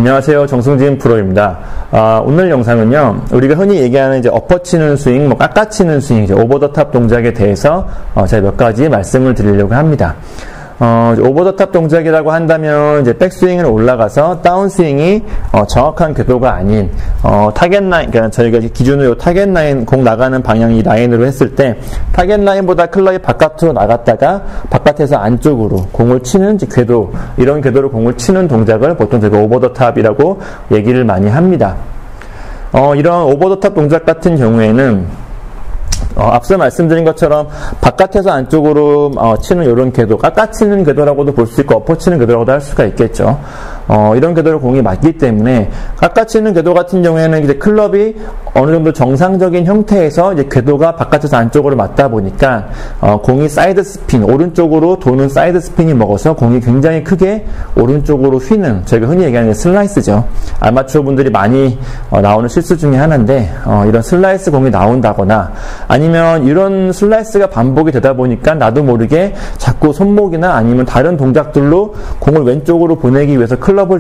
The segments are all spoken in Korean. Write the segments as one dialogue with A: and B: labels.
A: 안녕하세요. 정승진 프로입니다. 오늘 영상은요, 우리가 흔히 얘기하는 이제 엎어치는 스윙, 깎아치는 스윙, 이제 오버 더 탑 동작에 대해서 제가 몇 가지 말씀을 드리려고 합니다. 오버 더 탑 동작이라고 한다면 이제 백스윙을 올라가서 다운스윙이 정확한 궤도가 아닌 타겟 라인, 그러니까 저희가 기준으로 타겟 라인, 공 나가는 방향이 라인으로 했을 때 타겟 라인보다 클럽이 바깥으로 나갔다가 바깥에서 안쪽으로 공을 치는 궤도, 이런 궤도로 공을 치는 동작을 보통 저희가 오버 더 탑이라고 얘기를 많이 합니다. 이런 오버 더 탑 동작 같은 경우에는 앞서 말씀드린 것처럼 바깥에서 안쪽으로 치는 이런 궤도, 깎아치는 궤도라고도 볼 수 있고 엎어치는 궤도라고도 할 수가 있겠죠. 이런 궤도로 공이 맞기 때문에 깎아치는 궤도 같은 경우에는 이제 클럽이 어느 정도 정상적인 형태에서 이제 궤도가 바깥에서 안쪽으로 맞다 보니까 공이 사이드 스핀, 오른쪽으로 도는 사이드 스핀이 먹어서 공이 굉장히 크게 오른쪽으로 휘는, 저희가 흔히 얘기하는 슬라이스죠. 아마추어 분들이 많이 나오는 실수 중에 하나인데 이런 슬라이스 공이 나온다거나 아니면 이런 슬라이스가 반복이 되다 보니까 나도 모르게 자꾸 손목이나 아니면 다른 동작들로 공을 왼쪽으로 보내기 위해서 클럽을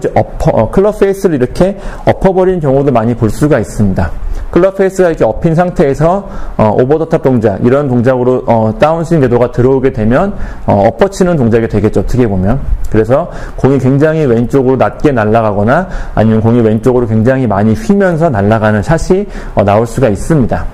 A: 클럽 페이스를 이렇게 엎어버리는 경우도 많이 볼 수가 있습니다. 클럽 페이스가 이렇게 엎인 상태에서 오버 더 탑 동작, 이런 동작으로 다운스윙 궤도가 들어오게 되면 엎어치는 동작이 되겠죠, 어떻게 보면. 그래서 공이 굉장히 왼쪽으로 낮게 날아가거나 아니면 공이 왼쪽으로 굉장히 많이 휘면서 날아가는 샷이 나올 수가 있습니다.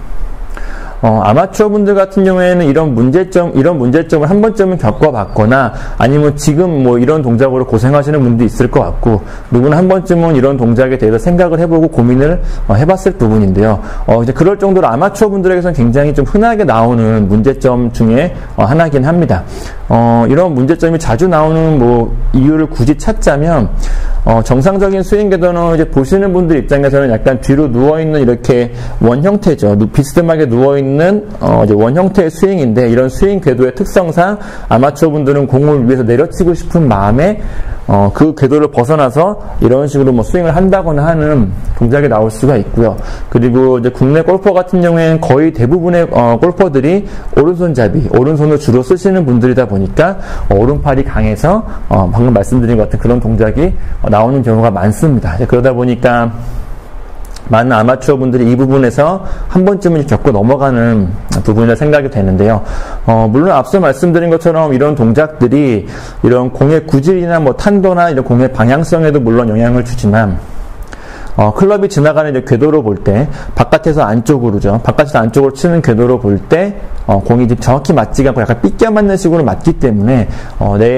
A: 아마추어 분들 같은 경우에는 이런 문제점을 한 번쯤은 겪어봤거나 아니면 지금 이런 동작으로 고생하시는 분도 있을 것 같고, 누구나 한 번쯤은 이런 동작에 대해서 생각을 해보고 고민을 해봤을 부분인데요. 이제 그럴 정도로 아마추어 분들에게서는 굉장히 좀 흔하게 나오는 문제점 중에 하나긴 합니다. 이런 문제점이 자주 나오는 이유를 굳이 찾자면, 정상적인 스윙 궤도는 이제 보시는 분들 입장에서는 약간 뒤로 누워있는 이렇게 원 형태죠. 비스듬하게 누워있는 이제 원 형태의 스윙인데, 이런 스윙 궤도의 특성상 아마추어 분들은 공을 위에서 내려치고 싶은 마음에 그 궤도를 벗어나서 이런 식으로 스윙을 한다거나 하는 동작이 나올 수가 있고요. 그리고 이제 국내 골퍼 같은 경우에는 거의 대부분의 골퍼들이 오른손잡이, 오른손을 주로 쓰시는 분들이다 보니까 오른팔이 강해서 방금 말씀드린 것 같은 그런 동작이 나오는 경우가 많습니다. 그러다 보니까 많은 아마추어 분들이 이 부분에서 한 번쯤은 겪고 넘어가는 부분이라 생각이 되는데요. 물론 앞서 말씀드린 것처럼 이런 동작들이 이런 공의 구질이나 탄도나 이런 공의 방향성에도 물론 영향을 주지만, 클럽이 지나가는 이제 궤도로 볼 때, 바깥에서 안쪽으로죠. 바깥에서 안쪽으로 치는 궤도로 볼 때, 공이 정확히 맞지가 않고 약간 삐껴 맞는 식으로 맞기 때문에,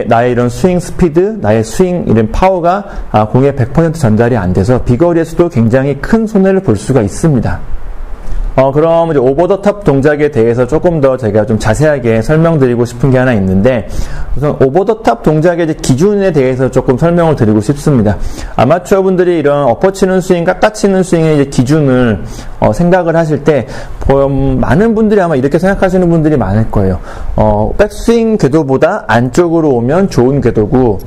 A: 나의 이런 스윙 스피드, 나의 스윙 이런 파워가 공에 100% 전달이 안 돼서 비거리에서도 굉장히 큰 손해를 볼 수가 있습니다. 그럼 이제 오버 더 탑 동작에 대해서 조금 더 제가 좀 자세하게 설명드리고 싶은 게 하나 있는데, 우선 오버 더 탑 동작의 이제 기준에 대해서 조금 설명을 드리고 싶습니다. 아마추어 분들이 이런 엎어치는 스윙, 깎아치는 스윙의 이제 기준을 생각을 하실 때, 많은 분들이 아마 이렇게 생각하시는 분들이 많을 거예요. 백스윙 궤도보다 안쪽으로 오면 좋은 궤도고,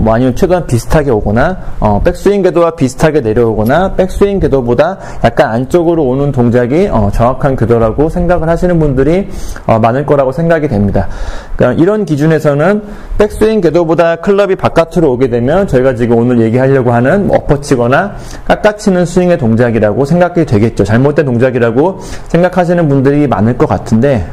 A: 아니면 최대한 비슷하게 오거나, 백스윙 궤도와 비슷하게 내려오거나, 백스윙 궤도보다 약간 안쪽으로 오는 동작이 정확한 궤도라고 생각을 하시는 분들이 많을 거라고 생각이 됩니다. 그러니까 이런 기준에서는 백스윙 궤도보다 클럽이 바깥으로 오게 되면 저희가 지금 오늘 얘기하려고 하는 엎어치거나 깎아치는 스윙의 동작이라고 생각이 되겠죠. 잘못된 동작이라고 생각하시는 분들이 많을 것 같은데,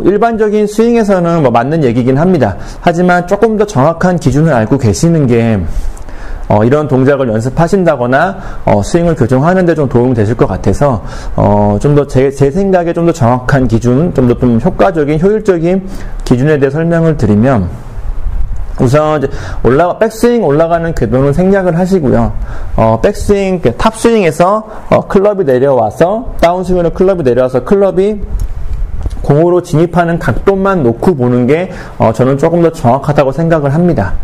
A: 일반적인 스윙에서는 맞는 얘기긴 합니다. 하지만 조금 더 정확한 기준을 알고 계시는 게 이런 동작을 연습하신다거나 스윙을 교정하는 데 좀 도움이 되실 것 같아서 좀 더 제 생각에 좀 더 정확한 기준, 좀 더 좀 효과적인, 효율적인 기준에 대해 설명을 드리면, 우선 이제 백스윙 올라가는 궤도는 생략을 하시고요. 백스윙, 탑스윙에서 클럽이 내려와서, 다운스윙으로 클럽이 내려와서 클럽이 공으로 진입하는 각도만 놓고 보는 게 저는 조금 더 정확하다고 생각을 합니다.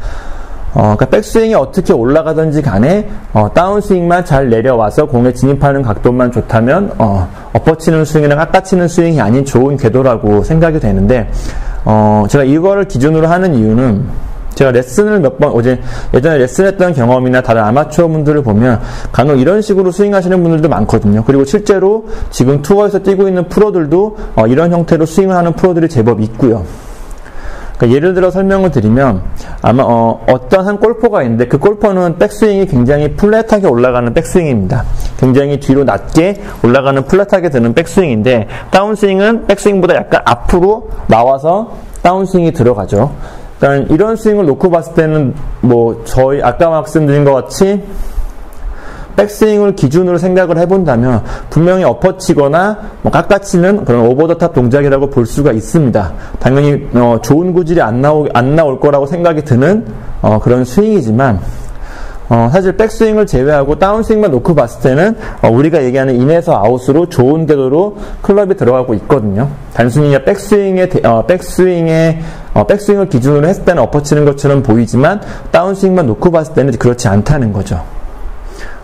A: 그러니까 백스윙이 어떻게 올라가든지 간에 다운스윙만 잘 내려와서 공에 진입하는 각도만 좋다면 엎어치는 스윙이나 깎아치는 스윙이 아닌 좋은 궤도라고 생각이 되는데, 제가 이거를 기준으로 하는 이유는, 제가 레슨을 예전에 레슨했던 경험이나 다른 아마추어 분들을 보면 간혹 이런 식으로 스윙하시는 분들도 많거든요. 그리고 실제로 지금 투어에서 뛰고 있는 프로들도 이런 형태로 스윙을 하는 프로들이 제법 있고요. 그러니까 예를 들어 설명을 드리면 아마 어떤 한 골퍼가 있는데 그 골퍼는 백스윙이 굉장히 플랫하게 올라가는 백스윙입니다. 굉장히 뒤로 낮게 올라가는 플랫하게 드는 백스윙인데 다운스윙은 백스윙보다 약간 앞으로 나와서 다운스윙이 들어가죠. 그러니까 이런 스윙을 놓고 봤을 때는 뭐 저희 아까 말씀드린 것 같이 백스윙을 기준으로 생각을 해본다면 분명히 엎어치거나 뭐 깎아치는 그런 오버 더 탑 동작이라고 볼 수가 있습니다. 당연히 좋은 구질이 안 나올 거라고 생각이 드는 그런 스윙이지만 사실 백스윙을 제외하고 다운스윙만 놓고 봤을 때는 우리가 얘기하는 인에서 아웃으로 좋은 궤도로 클럽이 들어가고 있거든요. 단순히 백스윙을 기준으로 했을 때는 엎어치는 것처럼 보이지만 다운스윙만 놓고 봤을 때는 그렇지 않다는 거죠.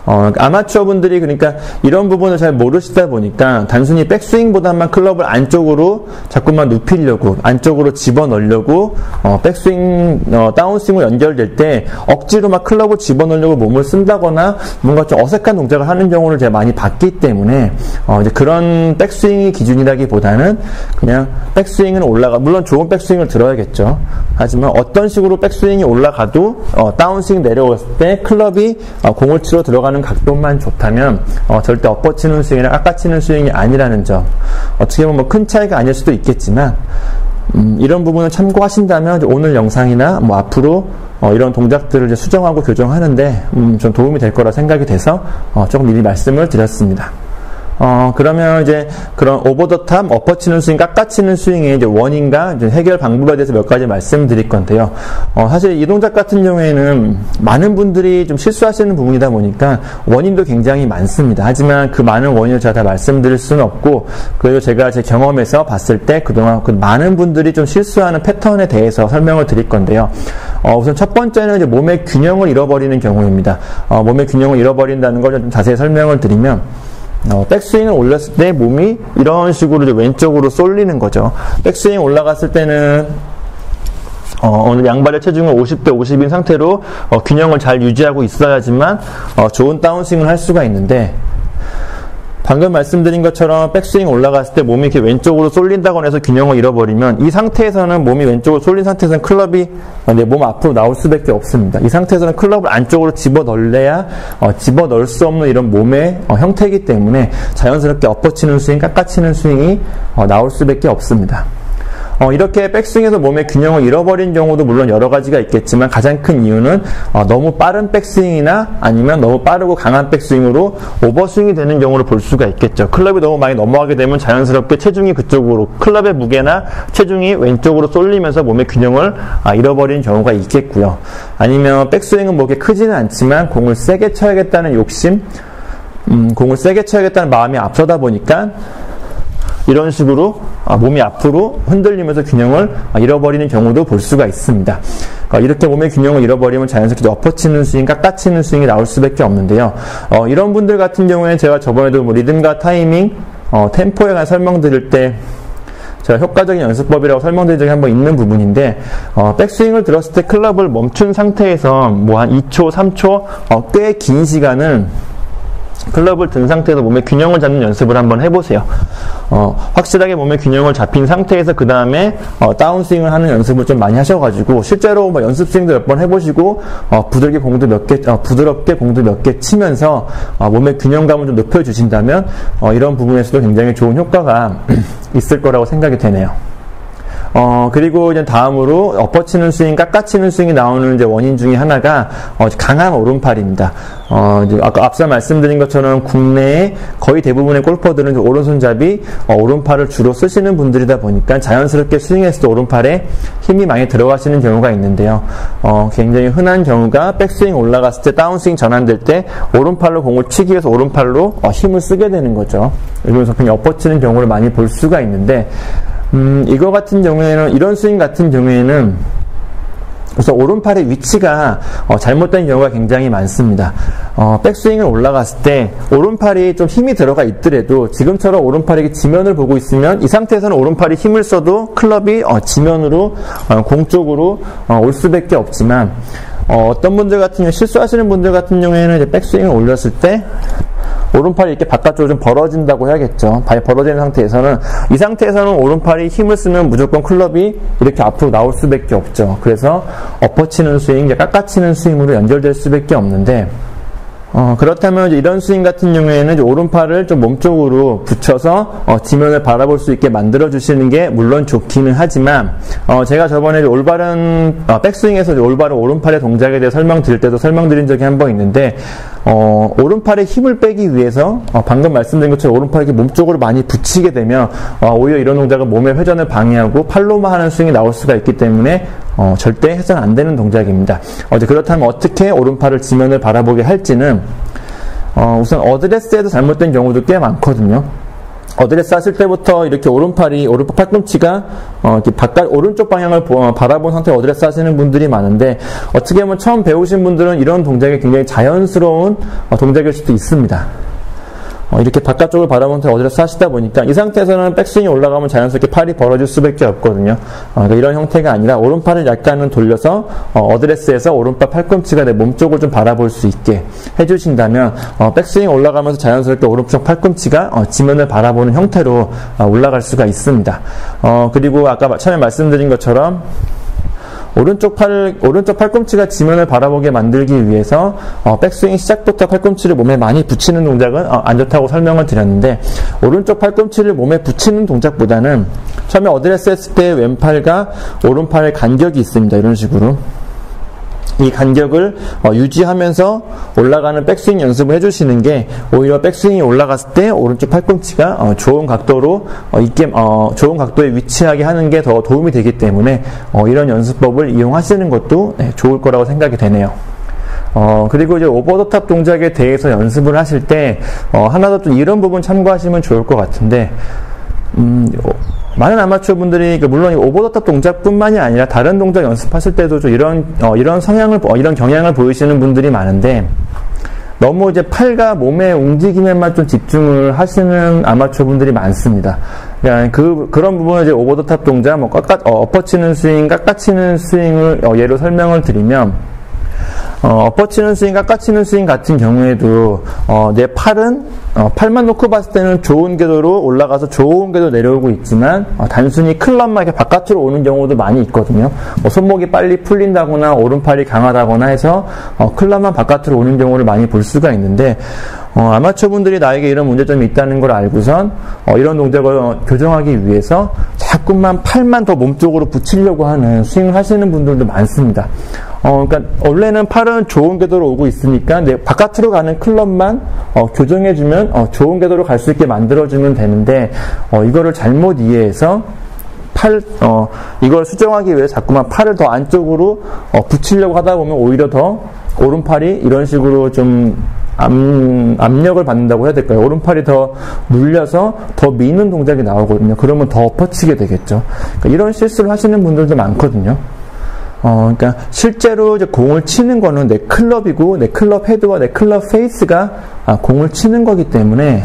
A: 아마추어 분들이 그러니까 이런 부분을 잘 모르시다 보니까 단순히 백스윙보다만 클럽을 안쪽으로 자꾸만 눕히려고 안쪽으로 집어넣으려고 다운스윙으로 연결될 때 억지로 막 클럽을 집어넣으려고 몸을 쓴다거나 뭔가 좀 어색한 동작을 하는 경우를 제가 많이 봤기 때문에 이제 그런 백스윙이 기준이라기보다는 그냥 백스윙은 물론 좋은 백스윙을 들어야겠죠. 하지만 어떤 식으로 백스윙이 올라가도 다운스윙 내려왔을 때 클럽이 공을 치러 들어가는 각도만 좋다면 절대 엎어치는 스윙이나 깎아치는 스윙이 아니라는 점. 어떻게 보면 큰 차이가 아닐 수도 있겠지만 이런 부분을 참고하신다면 오늘 영상이나 뭐 앞으로 이런 동작들을 이제 수정하고 교정하는데 좀 도움이 될 거라 생각이 돼서 조금 미리 말씀을 드렸습니다. 그러면 이제 그런 오버 더 탑, 엎어치는 스윙, 깎아치는 스윙의 이제 원인과 이제 해결 방법에 대해서 몇 가지 말씀드릴 건데요. 사실 이 동작 같은 경우에는 많은 분들이 좀 실수하시는 부분이다 보니까 원인도 굉장히 많습니다. 하지만 그 많은 원인을 제가 다 말씀드릴 수는 없고, 그래도 제가 제 경험에서 봤을 때 그동안 그 많은 분들이 좀 실수하는 패턴에 대해서 설명을 드릴 건데요. 우선 첫 번째는 이제 몸의 균형을 잃어버리는 경우입니다. 몸의 균형을 잃어버린다는 걸 좀 자세히 설명을 드리면, 백스윙을 올렸을 때 몸이 이런 식으로 이제 왼쪽으로 쏠리는 거죠. 백스윙 올라갔을 때는 오늘 양발의 체중을 50대 50인 상태로 균형을 잘 유지하고 있어야지만 좋은 다운스윙을 할 수가 있는데, 방금 말씀드린 것처럼 백스윙 올라갔을 때 몸이 이렇게 왼쪽으로 쏠린다거나 해서 균형을 잃어버리면 이 상태에서는 몸이 왼쪽으로 쏠린 상태에서는 클럽이 내 몸 앞으로 나올 수밖에 없습니다. 이 상태에서는 클럽을 안쪽으로 집어넣어야 집어넣을 수 없는 이런 몸의 형태이기 때문에 자연스럽게 엎어치는 스윙, 깎아치는 스윙이 나올 수밖에 없습니다. 이렇게 백스윙에서 몸의 균형을 잃어버린 경우도 물론 여러 가지가 있겠지만 가장 큰 이유는 너무 빠른 백스윙이나 아니면 너무 빠르고 강한 백스윙으로 오버스윙이 되는 경우를 볼 수가 있겠죠. 클럽이 너무 많이 넘어가게 되면 자연스럽게 체중이 그쪽으로, 클럽의 무게나 체중이 왼쪽으로 쏠리면서 몸의 균형을 잃어버리는 경우가 있겠고요. 아니면 백스윙은 뭐 이렇게 크지는 않지만 공을 세게 쳐야겠다는 욕심, 공을 세게 쳐야겠다는 마음이 앞서다 보니까 이런 식으로 몸이 앞으로 흔들리면서 균형을 잃어버리는 경우도 볼 수가 있습니다. 이렇게 몸의 균형을 잃어버리면 자연스럽게 엎어치는 스윙, 깎아치는 스윙이 나올 수밖에 없는데요. 이런 분들 같은 경우에 제가 저번에도 뭐 리듬과 타이밍, 템포에 관한 설명드릴 때 제가 효과적인 연습법이라고 설명드린 적이 한번 있는 부분인데, 백스윙을 들었을 때 클럽을 멈춘 상태에서 뭐 한 2초, 3초, 꽤 긴 시간은 클럽을 든 상태에서 몸의 균형을 잡는 연습을 한번 해보세요. 확실하게 몸의 균형을 잡힌 상태에서 그 다음에 다운스윙을 하는 연습을 좀 많이 하셔가지고 실제로 뭐 연습 스윙도 몇 번 해보시고 부드럽게 공도 몇 개 치면서 몸의 균형감을 좀 높여주신다면 이런 부분에서도 굉장히 좋은 효과가 있을 거라고 생각이 되네요. 그리고 이제 다음으로 엎어치는 스윙, 깎아치는 스윙이 나오는 이제 원인 중에 하나가 강한 오른팔입니다. 이제 아까 앞서 말씀드린 것처럼 국내에 거의 대부분의 골퍼들은 이제 오른손잡이, 오른팔을 주로 쓰시는 분들이다 보니까 자연스럽게 스윙했을 때 오른팔에 힘이 많이 들어가시는 경우가 있는데요. 굉장히 흔한 경우가 백스윙 올라갔을 때 다운스윙 전환될 때 오른팔로 공을 치기 위해서 오른팔로 힘을 쓰게 되는 거죠. 이러면서 그냥 엎어치는 경우를 많이 볼 수가 있는데, 이거 같은 경우에는, 이런 스윙 같은 경우에는 우선 오른팔의 위치가 잘못된 경우가 굉장히 많습니다. 백스윙을 올라갔을 때 오른팔이 좀 힘이 들어가 있더라도 지금처럼 오른팔이 지면을 보고 있으면 이 상태에서는 오른팔이 힘을 써도 클럽이 지면으로, 공 쪽으로 올 수밖에 없지만, 어떤 분들 같은 경우, 실수하시는 분들 같은 경우에는 이제 백스윙을 올렸을 때 오른팔이 이렇게 바깥쪽으로 좀 벌어진다고 해야겠죠. 발이 벌어지는 상태에서는, 이 상태에서는 오른팔이 힘을 쓰면 무조건 클럽이 이렇게 앞으로 나올 수밖에 없죠. 그래서 엎어치는 스윙, 깎아치는 스윙으로 연결될 수밖에 없는데, 그렇다면 이제 이런 스윙 같은 경우에는 이제 오른팔을 좀 몸쪽으로 붙여서 지면을 바라볼 수 있게 만들어 주시는 게 물론 좋기는 하지만, 제가 저번에 올바른 백스윙에서 이제 올바른 오른팔의 동작에 대해 설명드릴 때도 설명드린 적이 한 번 있는데, 오른팔에 힘을 빼기 위해서 방금 말씀드린 것처럼 오른팔을 이렇게 몸쪽으로 많이 붙이게 되면 오히려 이런 동작은 몸의 회전을 방해하고 팔로만 하는 스윙이 나올 수가 있기 때문에 절대 해서는 안 되는 동작입니다. 그렇다면 어떻게 오른팔을 지면을 바라보게 할지는 우선 어드레스에도 잘못된 경우도 꽤 많거든요. 어드레스 하실 때부터 이렇게 오른팔 팔꿈치가 이렇게 오른쪽 방향을 바라본 상태로 어드레스 하시는 분들이 많은데, 어떻게 보면 처음 배우신 분들은 이런 동작이 굉장히 자연스러운 동작일 수도 있습니다. 이렇게 바깥쪽을 바라보면서 어드레스 하시다 보니까 이 상태에서는 백스윙이 올라가면 자연스럽게 팔이 벌어질 수밖에 없거든요. 그러니까 이런 형태가 아니라 오른팔을 약간은 돌려서 어드레스에서 오른팔 팔꿈치가 내 몸쪽을 좀 바라볼 수 있게 해주신다면 백스윙 올라가면서 자연스럽게 오른쪽 팔꿈치가 지면을 바라보는 형태로 올라갈 수가 있습니다. 그리고 아까 처음에 말씀드린 것처럼 오른쪽 팔꿈치가 지면을 바라보게 만들기 위해서 백스윙 시작부터 팔꿈치를 몸에 많이 붙이는 동작은 안 좋다고 설명을 드렸는데, 오른쪽 팔꿈치를 몸에 붙이는 동작보다는 처음에 어드레스 했을 때 왼팔과 오른팔의 간격이 있습니다. 이런 식으로 이 간격을 유지하면서 올라가는 백스윙 연습을 해주시는 게 오히려 백스윙이 올라갔을 때 오른쪽 팔꿈치가 좋은 각도로 좋은 각도에 위치하게 하는 게 더 도움이 되기 때문에 이런 연습법을 이용하시는 것도 좋을 거라고 생각이 되네요. 그리고 이제 오버 더 탑 동작에 대해서 연습을 하실 때 하나 더 좀 이런 부분 참고하시면 좋을 것 같은데, 많은 아마추어 분들이 물론 오버 더 탑 동작뿐만이 아니라 다른 동작 연습하실 때도 좀 이런 경향을 보이시는 분들이 많은데, 너무 이제 팔과 몸의 움직임에만 좀 집중을 하시는 아마추어 분들이 많습니다. 그러니까 그런 부분을 이제 오버 더 탑 동작, 엎어치는 스윙, 깎아치는 스윙을 예로 설명을 드리면, 엎어치는 스윙, 깎아치는 스윙 같은 경우에도 내 팔만 놓고 봤을 때는 좋은 궤도로 올라가서 좋은 궤도로 내려오고 있지만, 단순히 클럽만 이렇게 바깥으로 오는 경우도 많이 있거든요. 손목이 빨리 풀린다거나 오른팔이 강하다거나 해서 클럽만 바깥으로 오는 경우를 많이 볼 수가 있는데, 아마추어 분들이 나에게 이런 문제점이 있다는 걸 알고선 이런 동작을 교정하기 위해서 자꾸만 팔만 더 몸쪽으로 붙이려고 하는 스윙을 하시는 분들도 많습니다. 그러니까 원래는 팔은 좋은 궤도로 오고 있으니까 바깥으로 가는 클럽만 교정해주면 좋은 궤도로 갈 수 있게 만들어주면 되는데, 이거를 잘못 이해해서 이걸 수정하기 위해 자꾸만 팔을 더 안쪽으로 붙이려고 하다 보면 오히려 더 오른팔이 이런 식으로 좀 압력을 받는다고 해야 될까요? 오른팔이 더 눌려서 더 미는 동작이 나오거든요. 그러면 더 엎어치게 되겠죠. 그러니까 이런 실수를 하시는 분들도 많거든요. 그러니까 실제로 이제 공을 치는 거는 내 클럽이고, 내 클럽 헤드와 내 클럽 페이스가 공을 치는 거기 때문에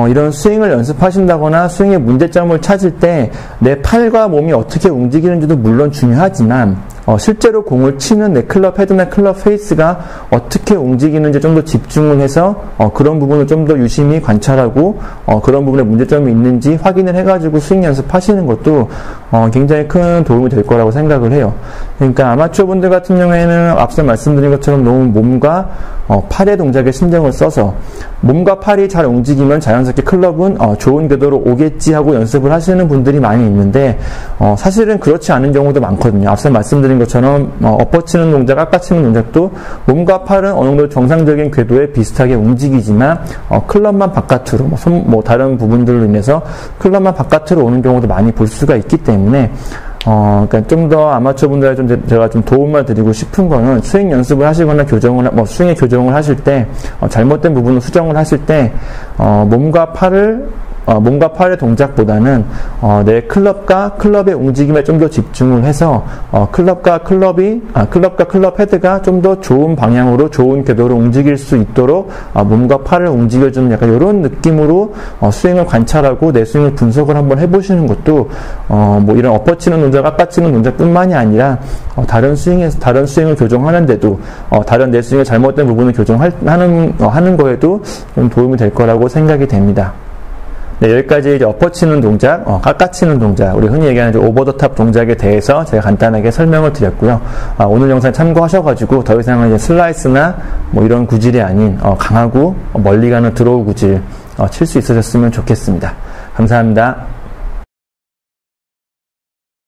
A: 이런 스윙을 연습하신다거나 스윙의 문제점을 찾을 때 내 팔과 몸이 어떻게 움직이는지도 물론 중요하지만, 실제로 공을 치는 내 클럽 헤드나 클럽 페이스가 어떻게 움직이는지 좀 더 집중을 해서 그런 부분을 좀 더 유심히 관찰하고 그런 부분에 문제점이 있는지 확인을 해가지고 스윙 연습하시는 것도 굉장히 큰 도움이 될 거라고 생각을 해요. 그러니까 아마추어 분들 같은 경우에는 앞서 말씀드린 것처럼 너무 몸과 팔의 동작에 신경을 써서 몸과 팔이 잘 움직이면 자연스럽게 클럽은 좋은 궤도로 오겠지 하고 연습을 하시는 분들이 많이 있는데, 사실은 그렇지 않은 경우도 많거든요. 앞서 말씀드린 것처럼 엎어치는 동작, 깎아치는 동작도 몸과 팔은 어느 정도 정상적인 궤도에 비슷하게 움직이지만 클럽만 바깥으로 다른 부분들로 인해서 클럽만 바깥으로 오는 경우도 많이 볼 수가 있기 때문에, 그러니까 좀 더 아마추어 분들한테 제가 좀 도움을 드리고 싶은 거는, 스윙 연습을 하시거나 스윙의 교정을 하실 때, 잘못된 부분을 수정을 하실 때, 몸과 팔을 몸과 팔의 동작보다는 내 클럽의 움직임에 좀 더 집중을 해서 클럽과 클럽 헤드가 좀 더 좋은 방향으로 좋은 궤도로 움직일 수 있도록 몸과 팔을 움직여주는 약간 이런 느낌으로 스윙을 관찰하고 내 스윙을 분석을 한번 해보시는 것도 뭐 이런 엎어치는 동작, 깎아치는 동작뿐만이 아니라 다른 스윙을 교정하는데도 다른 내 스윙의 잘못된 부분을 교정하는 거에도 좀 도움이 될 거라고 생각이 됩니다. 네, 여기까지 이제 엎어치는 동작, 깎아치는 동작, 우리 흔히 얘기하는 오버 더 탑 동작에 대해서 제가 간단하게 설명을 드렸고요. 오늘 영상 참고하셔가지고 더 이상은 이제 슬라이스나 뭐 이런 구질이 아닌 강하고 멀리 가는 드로우 구질 칠 수 있으셨으면 좋겠습니다. 감사합니다.